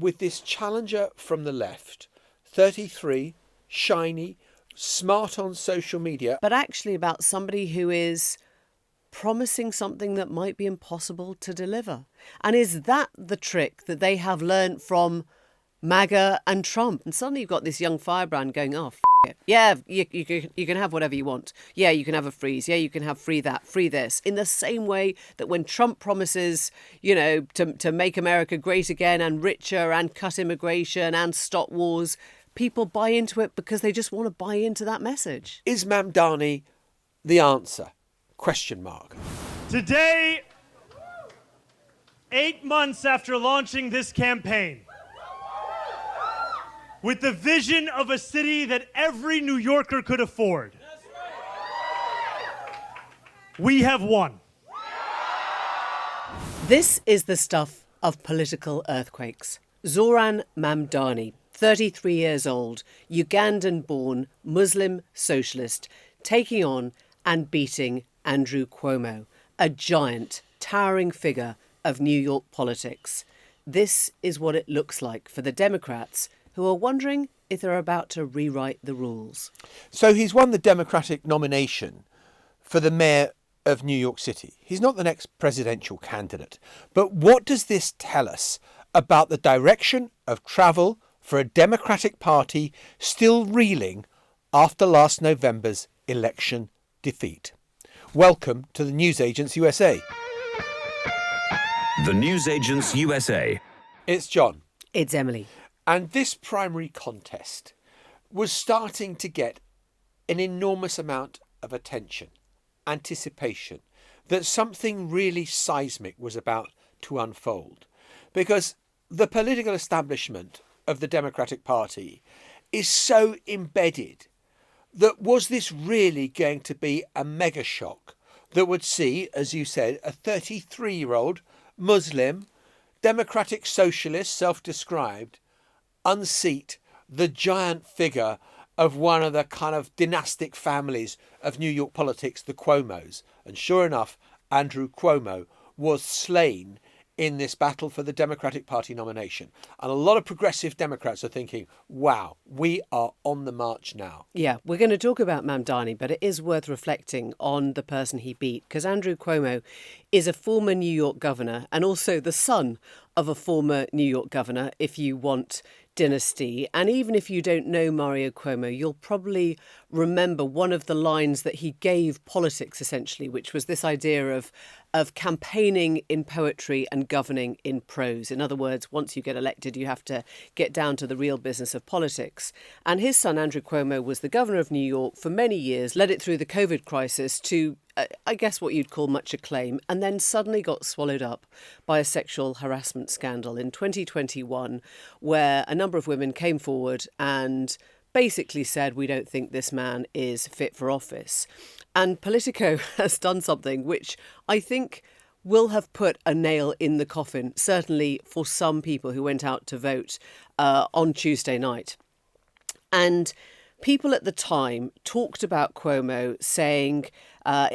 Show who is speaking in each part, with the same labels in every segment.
Speaker 1: with this challenger from the left, 33, shiny, smart on social media.
Speaker 2: But actually about somebody who is promising something that might be impossible to deliver. And is that the trick that they have learned from MAGA and Trump? And suddenly you've got this young firebrand going, oh, it. Yeah, you can have whatever you want. Yeah, you can have a freeze. Yeah, you can have free that, free this. In the same way that when Trump promises, to make America great again and richer and cut immigration and stop wars, people buy into it because they just want to buy into that message.
Speaker 1: Is Mamdani the answer? Question mark.
Speaker 3: Today, 8 months after launching this campaign, with the vision of a city that every New Yorker could afford, we have won.
Speaker 2: This is the stuff of political earthquakes. Zoran Mamdani, 33 years old, Ugandan-born Muslim socialist, taking on and beating Andrew Cuomo, a giant, towering figure of New York politics. This is what it looks like for the Democrats, who are wondering if they're about to rewrite the rules.
Speaker 1: So he's won the Democratic nomination for the mayor of New York City. He's not the next presidential candidate. But what does this tell us about the direction of travel for a Democratic Party still reeling after last November's election defeat? Welcome to the Newsagents USA.
Speaker 4: The Newsagents USA.
Speaker 1: It's John.
Speaker 2: It's Emily.
Speaker 1: And this primary contest was starting to get an enormous amount of attention, anticipation, that something really seismic was about to unfold. Because the political establishment of the Democratic Party is so embedded that was this really going to be a mega shock that would see, as you said, a 33-year-old Muslim, democratic socialist, self-described, unseat the giant figure of one of the kind of dynastic families of New York politics, the Cuomos. And sure enough, Andrew Cuomo was slain in this battle for the Democratic Party nomination. And a lot of progressive Democrats are thinking, wow, we are on the march now.
Speaker 2: Yeah, we're going to talk about Mamdani, but it is worth reflecting on the person he beat, because Andrew Cuomo is a former New York governor and also the son of a former New York governor, if you want dynasty. And even if you don't know Mario Cuomo, you'll probably remember one of the lines that he gave politics, essentially, which was this idea of campaigning in poetry and governing in prose. In other words, once you get elected, you have to get down to the real business of politics. And his son, Andrew Cuomo, was the governor of New York for many years, led it through the COVID crisis to I guess what you'd call much acclaim, and then suddenly got swallowed up by a sexual harassment scandal in 2021, where a number of women came forward and basically said, we don't think this man is fit for office. And Politico has done something which I think will have put a nail in the coffin, certainly for some people who went out to vote on Tuesday night. And people at the time talked about Cuomo saying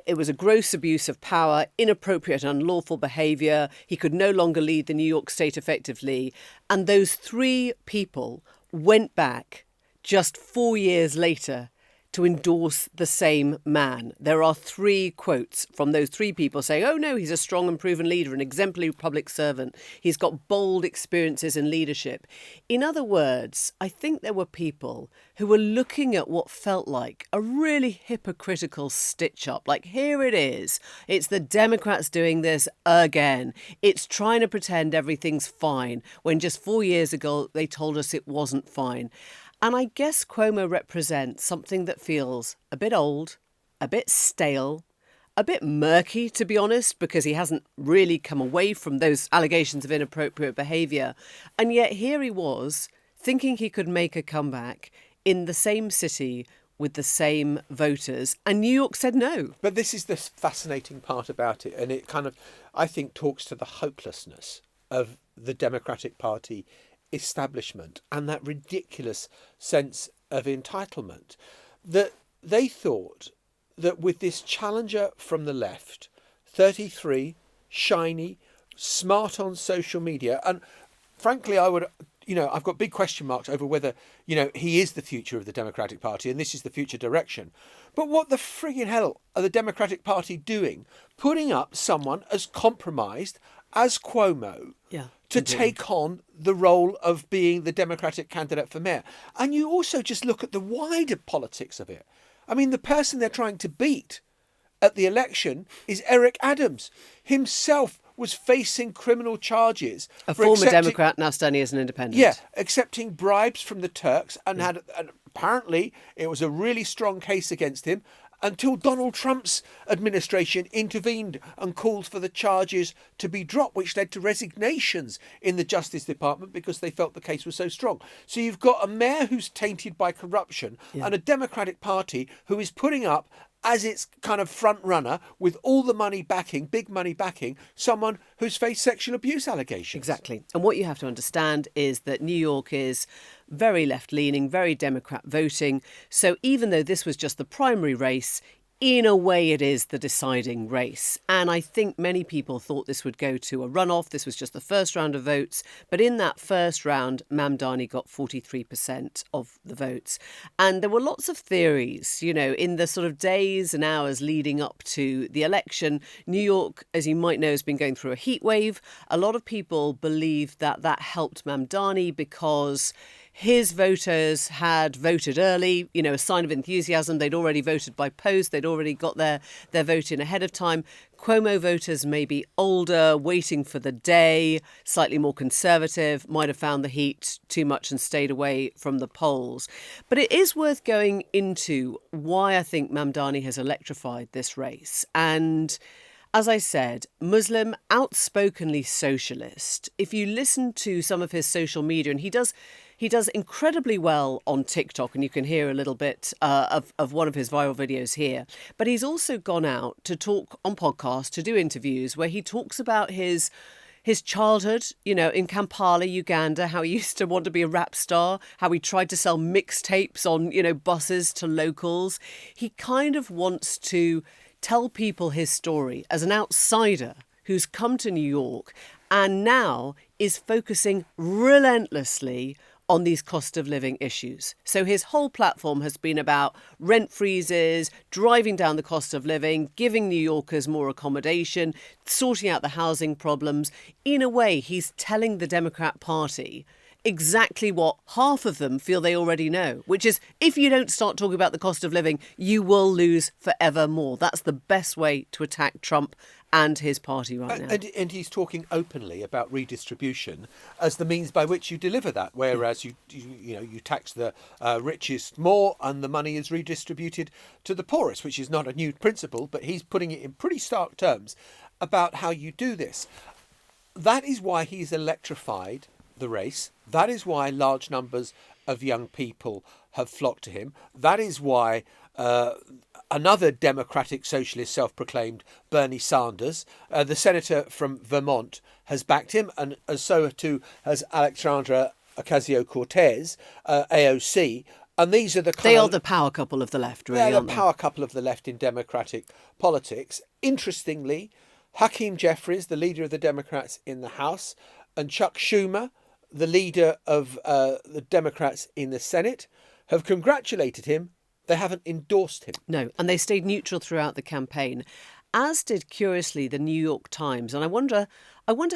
Speaker 2: it was a gross abuse of power, inappropriate and unlawful behaviour. He could no longer lead the New York state effectively. And those three people went back just 4 years later to endorse the same man. There are 3 quotes from those 3 people saying, oh no, he's a strong and proven leader, an exemplary public servant. He's got bold experiences in leadership. In other words, I think there were people who were looking at what felt like a really hypocritical stitch-up. Like, here it is. It's the Democrats doing this again. It's trying to pretend everything's fine when just 4 years ago they told us it wasn't fine. And I guess Cuomo represents something that feels a bit old, a bit stale, a bit murky, to be honest, because he hasn't really come away from those allegations of inappropriate behaviour. And yet here he was, thinking he could make a comeback in the same city with the same voters, and New York said no.
Speaker 1: But this is the fascinating part about it, and it kind of, I think, talks to the hopelessness of the Democratic Party establishment and that ridiculous sense of entitlement, that they thought that with this challenger from the left, 33, shiny, smart on social media, and frankly I would I've got big question marks over whether, he is the future of the Democratic Party and this is the future direction. But what the friggin' hell are the Democratic Party doing? Putting up someone as compromised as Cuomo to take on the role of being the Democratic candidate for mayor. And you also just look at the wider politics of it. I mean, the person they're trying to beat at the election is Eric Adams. Himself was facing criminal charges.
Speaker 2: A former Democrat now standing as an independent.
Speaker 1: Yeah, accepting bribes from the Turks and apparently it was a really strong case against him until Donald Trump's administration intervened and called for the charges to be dropped, which led to resignations in the Justice Department because they felt the case was so strong. So you've got a mayor who's tainted by corruption and a Democratic Party who is putting up as its kind of front runner with all the money backing, big money backing, someone who's faced sexual abuse allegations.
Speaker 2: Exactly. And what you have to understand is that New York is very left-leaning, very Democrat voting. So even though this was just the primary race, in a way it is the deciding race. And I think many people thought this would go to a runoff. This was just the first round of votes. But in that first round, Mamdani got 43% of the votes. And there were lots of theories, in the sort of days and hours leading up to the election. New York, as you might know, has been going through a heat wave. A lot of people believe that helped Mamdani because his voters had voted early, a sign of enthusiasm. They'd already voted by post. They'd already got their vote in ahead of time. Cuomo voters may be older, waiting for the day, slightly more conservative, might have found the heat too much and stayed away from the polls. But it is worth going into why I think Mamdani has electrified this race. And as I said, Muslim, outspokenly socialist. If you listen to some of his social media, and he does incredibly well on TikTok, and you can hear a little bit of one of his viral videos here. But he's also gone out to talk on podcasts, to do interviews where he talks about his childhood, in Kampala, Uganda, how he used to want to be a rap star, how he tried to sell mixtapes on, buses to locals. He kind of wants to tell people his story as an outsider who's come to New York and now is focusing relentlessly on these cost of living issues. So his whole platform has been about rent freezes, driving down the cost of living, giving New Yorkers more accommodation, sorting out the housing problems. In a way, he's telling the Democrat Party exactly what half of them feel they already know, which is if you don't start talking about the cost of living, you will lose forever more. That's the best way to attack Trump and his party right now.
Speaker 1: And he's talking openly about redistribution as the means by which you deliver that, whereas you tax the richest more and the money is redistributed to the poorest, which is not a new principle, but he's putting it in pretty stark terms about how you do this. That is why he's electrified the race. That is why large numbers of young people have flocked to him. That is why another Democratic socialist self-proclaimed Bernie Sanders, the senator from Vermont, has backed him, and so too has Alexandra Ocasio-Cortez, AOC. And these are
Speaker 2: they are the power couple of the left, really.
Speaker 1: They're the power couple of the left in Democratic politics. Interestingly, Hakeem Jeffries, the leader of the Democrats in the House, and Chuck Schumer, the leader of the Democrats in the Senate, have congratulated him. They haven't endorsed him.
Speaker 2: No, and they stayed neutral throughout the campaign, as did, curiously, the New York Times. And I wonder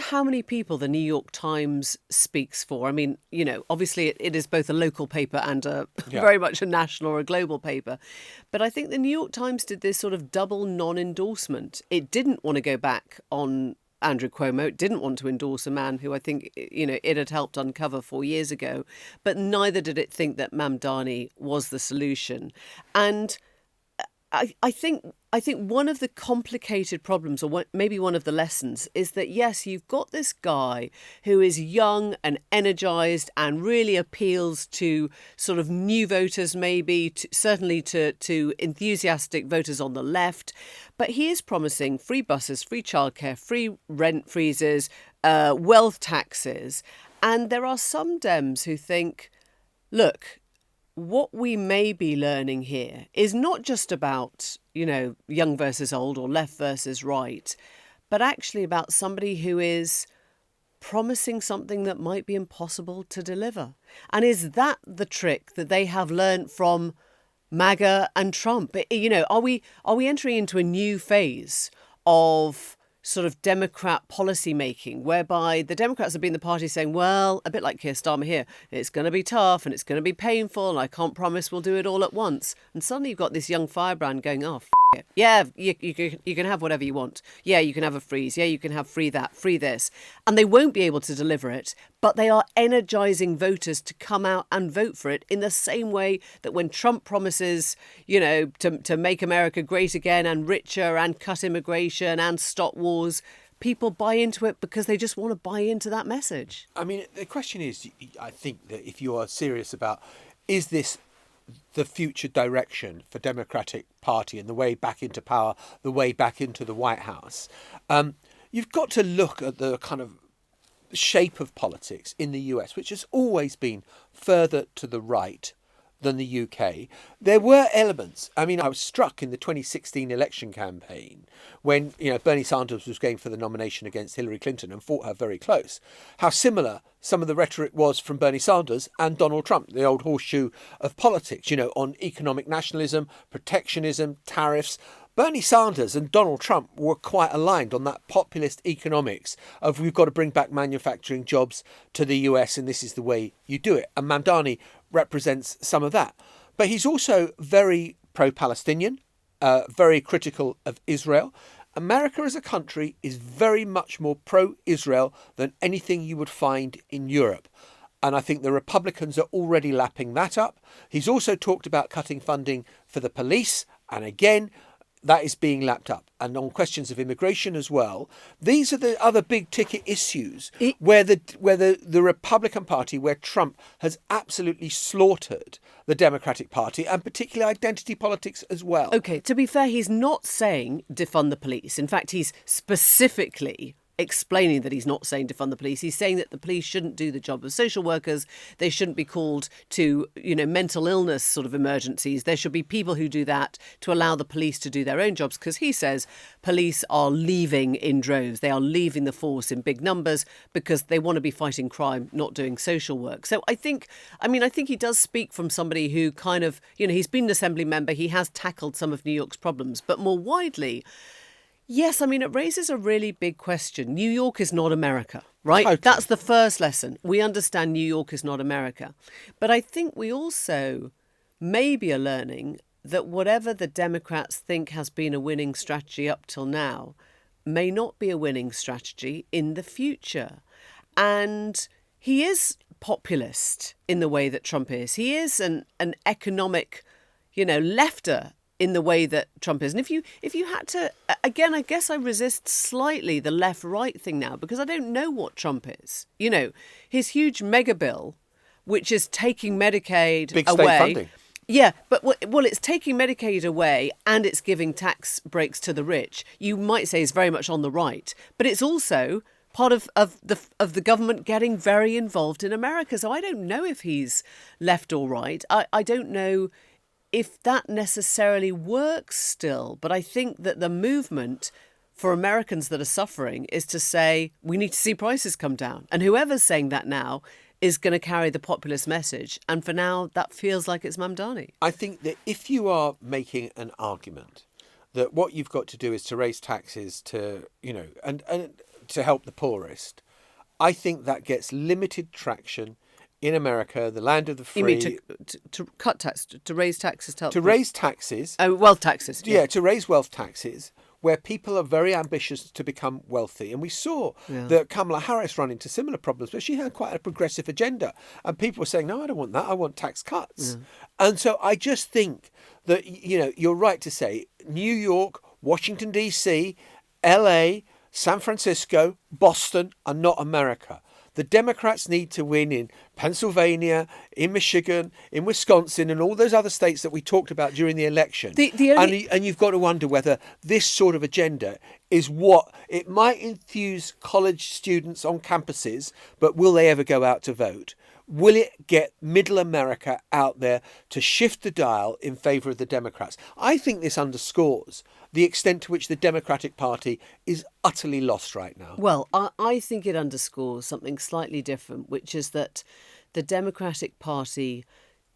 Speaker 2: how many people the New York Times speaks for. I mean, obviously it is both a local paper and very much a national or a global paper. But I think the New York Times did this sort of double non-endorsement. It didn't want to go back on Andrew Cuomo. It didn't want to endorse a man who I think, it had helped uncover 4 years ago. But neither did it think that Mamdani was the solution. And I think one of the complicated problems, or maybe one of the lessons, is that, yes, you've got this guy who is young and energised and really appeals to sort of new voters, maybe, certainly to enthusiastic voters on the left. But he is promising free buses, free childcare, free rent freezes, wealth taxes. And there are some Dems who think, look, what we may be learning here is not just about, young versus old or left versus right, but actually about somebody who is promising something that might be impossible to deliver. And is that the trick that they have learned from MAGA and Trump? Are we entering into a new phase of sort of Democrat policy making, whereby the Democrats have been the party saying, well, a bit like Keir Starmer here, it's going to be tough and it's going to be painful and I can't promise we'll do it all at once. And suddenly you've got this young firebrand going, oh, it. Yeah, you can have whatever you want. Yeah, you can have a freeze. Yeah, you can have free that, free this. And they won't be able to deliver it, but they are energising voters to come out and vote for it in the same way that when Trump promises, to make America great again and richer and cut immigration and stop wars, people buy into it because they just want to buy into that message.
Speaker 1: I mean, the question is, I think that if you are serious about, is this the future direction for Democratic Party and the way back into power, the way back into the White House, you've got to look at the kind of shape of politics in the US, which has always been further to the right than the UK. There were elements. I mean, I was struck in the 2016 election campaign when, Bernie Sanders was going for the nomination against Hillary Clinton and fought her very close, how similar some of the rhetoric was from Bernie Sanders and Donald Trump, the old horseshoe of politics, on economic nationalism, protectionism, tariffs. Bernie Sanders and Donald Trump were quite aligned on that populist economics of we've got to bring back manufacturing jobs to the US and this is the way you do it. And Mamdani represents some of that. But he's also very pro-Palestinian, very critical of Israel. America as a country is very much more pro-Israel than anything you would find in Europe. And I think the Republicans are already lapping that up. He's also talked about cutting funding for the police. And again, that is being lapped up. And on questions of immigration as well, these are the other big ticket issues where the Republican Party, where Trump has absolutely slaughtered the Democratic Party and particularly identity politics as well.
Speaker 2: OK, to be fair, he's not saying defund the police. In fact, he's specifically explaining that he's not saying defund the police. He's saying that the police shouldn't do the job of social workers. They shouldn't be called to, mental illness sort of emergencies. There should be people who do that to allow the police to do their own jobs, because he says police are leaving in droves. They are leaving the force in big numbers because they want to be fighting crime, not doing social work. So I think he does speak from somebody who kind of, he's been an assembly member. He has tackled some of New York's problems, but more widely, yes, it raises a really big question. New York is not America, right? Totally. That's the first lesson. We understand New York is not America. But I think we also maybe are learning that whatever the Democrats think has been a winning strategy up till now may not be a winning strategy in the future. And he is populist in the way that Trump is. He is an economic, lefter in the way that Trump is. And if you had to, again, I guess I resist slightly the left-right thing now because I don't know what Trump is. His huge mega bill, which is taking Medicaid
Speaker 1: Big
Speaker 2: away.
Speaker 1: State funding.
Speaker 2: Yeah, but it's taking Medicaid away and it's giving tax breaks to the rich. You might say is very much on the right, but it's also part of the government getting very involved in America. So I don't know if he's left or right. I don't know if that necessarily works still. But I think that the movement for Americans that are suffering is to say, we need to see prices come down. And whoever's saying that now is going to carry the populist message. And for now, that feels like it's Mamdani.
Speaker 1: I think that if you are making an argument that what you've got to do is to raise taxes to, and to help the poorest, I think that gets limited traction in America, the land of the free.
Speaker 2: You mean to cut tax, to raise taxes? To
Speaker 1: raise taxes.
Speaker 2: Wealth taxes.
Speaker 1: Yeah, to raise wealth taxes, where people are very ambitious to become wealthy. And we saw that Kamala Harris run into similar problems, but she had quite a progressive agenda. And people were saying, no, I don't want that. I want tax cuts. Yeah. And so I just think that, you're right to say New York, Washington, D.C., L.A., San Francisco, Boston are not America. The Democrats need to win in Pennsylvania, in Michigan, in Wisconsin, and all those other states that we talked about during the election. And you've got to wonder whether this sort of agenda is what it might enthuse college students on campuses, but will they ever go out to vote? Will it get middle America out there to shift the dial in favour of the Democrats? I think this underscores the extent to which the Democratic Party is utterly lost right now.
Speaker 2: Well, I think it underscores something slightly different, which is that the Democratic Party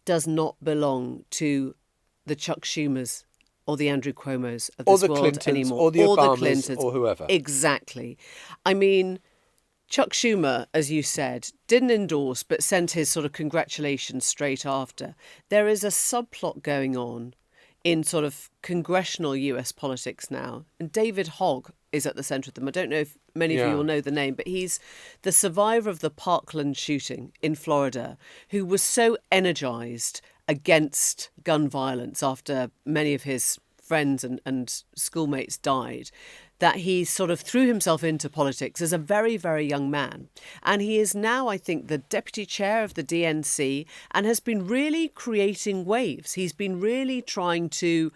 Speaker 2: does not belong to the Chuck Schumers or the Andrew Cuomos of
Speaker 1: Or
Speaker 2: this
Speaker 1: the
Speaker 2: world
Speaker 1: Clintons,
Speaker 2: anymore.
Speaker 1: or the Obamas, or whoever.
Speaker 2: Exactly. I mean, Chuck Schumer, as you said, didn't endorse but sent his sort of congratulations straight after. There is a subplot going on in sort of congressional US politics now. And David Hogg is at the centre of them. I don't know if many of you will know the name, but he's the survivor of the Parkland shooting in Florida, who was so energised against gun violence after many of his friends and schoolmates died, that he sort of threw himself into politics as a very, very young man. And he is now, I think, the deputy chair of the DNC and has been really creating waves. He's been really trying to,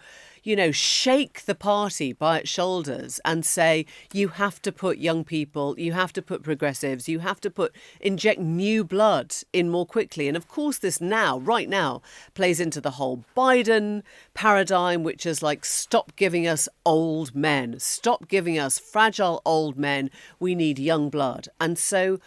Speaker 2: shake the party by its shoulders and say, you have to put young people, you have to put progressives, you have to inject new blood in more quickly. And of course, this right now, plays into the whole Biden paradigm, which is like, stop giving us old men, stop giving us fragile old men. We need young blood. And so,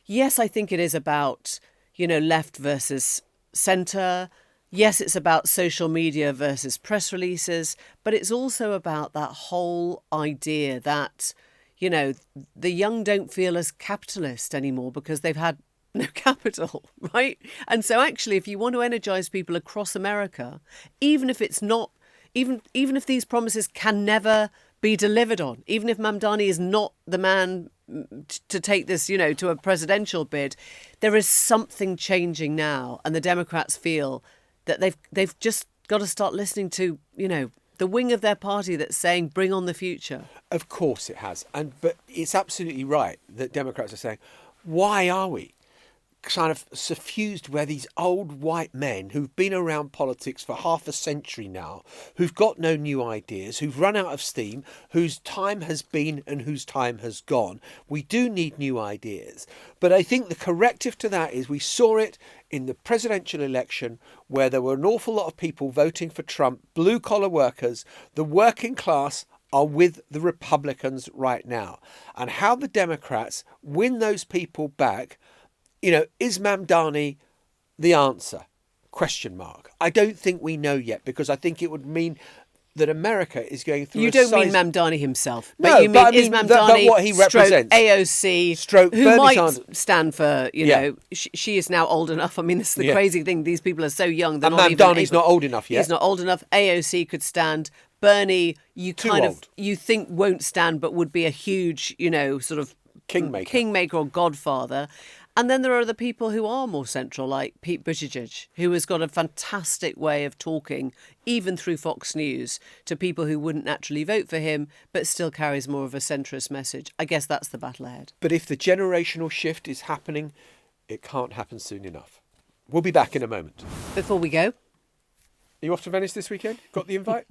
Speaker 2: yes, I think it is about, left versus centre. Yes, it's about social media versus press releases, but it's also about that whole idea that, the young don't feel as capitalist anymore because they've had no capital, right? And so actually, if you want to energise people across America, even if it's not, even if these promises can never be delivered on, even if Mamdani is not the man to take this, to a presidential bid, there is something changing now. And the Democrats feel that they've just got to start listening to, the wing of their party that's saying, bring on the future.
Speaker 1: Of course it has. But it's absolutely right that Democrats are saying, why are we kind of suffused where these old white men who've been around politics for half a century now, who've got no new ideas, who've run out of steam, whose time has been and whose time has gone. We do need new ideas. But I think the corrective to that is we saw it in the presidential election where there were an awful lot of people voting for Trump, blue-collar workers, the working class are with the Republicans right now. And how the Democrats win those people back, is Mamdani the answer? Question mark. I don't think we know yet, because I think it would mean that America is going through.
Speaker 2: You don't mean Mamdani himself, but
Speaker 1: no,
Speaker 2: you mean,
Speaker 1: but I mean
Speaker 2: is Mamdani
Speaker 1: what he represents,
Speaker 2: AOC, who
Speaker 1: Bernie
Speaker 2: might
Speaker 1: Sanders.
Speaker 2: stand for, she is now old enough. I mean, this is the crazy thing. These people are so young.
Speaker 1: And Mamdani's not old enough yet.
Speaker 2: He's not old enough. AOC could stand. Bernie, you think won't stand, but would be a huge, sort of kingmaker or godfather. And then there are the people who are more central, like Pete Buttigieg, who has got a fantastic way of talking, even through Fox News, to people who wouldn't naturally vote for him, but still carries more of a centrist message. I guess that's the battle ahead.
Speaker 1: But if the generational shift is happening, it can't happen soon enough. We'll be back in a moment.
Speaker 2: Before we go,
Speaker 1: Are you off to Venice this weekend? Got the invite?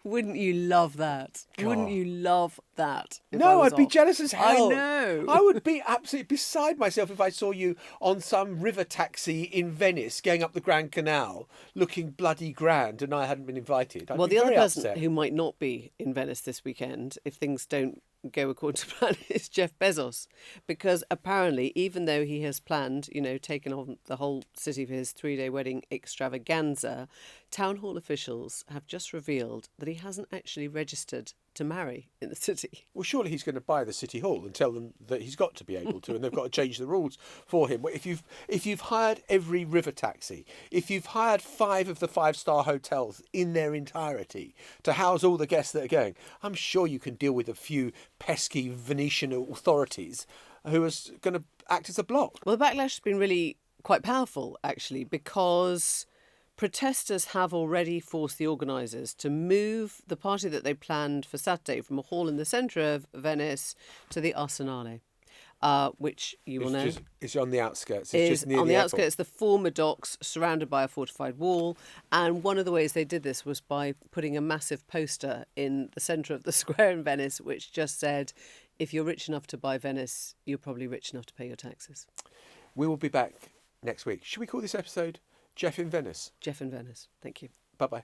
Speaker 2: wouldn't you love that?
Speaker 1: God.
Speaker 2: Wouldn't you love that?
Speaker 1: No, I'd be jealous as hell.
Speaker 2: I know.
Speaker 1: I would be absolutely beside myself if I saw you on some river taxi in Venice going up the Grand Canal looking bloody grand and I hadn't been invited. I'd
Speaker 2: Well,
Speaker 1: be
Speaker 2: the other
Speaker 1: very
Speaker 2: person
Speaker 1: upset.
Speaker 2: who might not be in Venice this weekend, if things don't go according to plan, is Jeff Bezos. Because apparently, even though he has planned, taken on the whole city for his 3-day wedding extravaganza, town hall officials have just revealed that he hasn't actually registered to marry in the city.
Speaker 1: Well, surely he's going to buy the city hall and tell them that he's got to be able to, and they've got to change the rules for him. If you've hired every river taxi, if you've hired 5 of the 5-star hotels in their entirety to house all the guests that are going, I'm sure you can deal with a few pesky Venetian authorities who are going to act as a block.
Speaker 2: Well, the backlash has been really quite powerful, actually, because protesters have already forced the organisers to move the party that they planned for Saturday from a hall in the centre of Venice to the Arsenale, which you will know
Speaker 1: It's on the outskirts.
Speaker 2: is
Speaker 1: It's just near
Speaker 2: on the
Speaker 1: airport.
Speaker 2: outskirts, the former docks, surrounded by a fortified wall. And one of the ways they did this was by putting a massive poster in the centre of the square in Venice, which just said, if you're rich enough to buy Venice, you're probably rich enough to pay your taxes.
Speaker 1: We will be back next week. Should we call this episode Jeff in Venice?
Speaker 2: Jeff in Venice. Thank you.
Speaker 1: Bye-bye.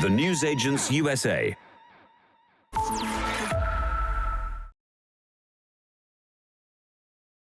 Speaker 4: The Newsagents USA.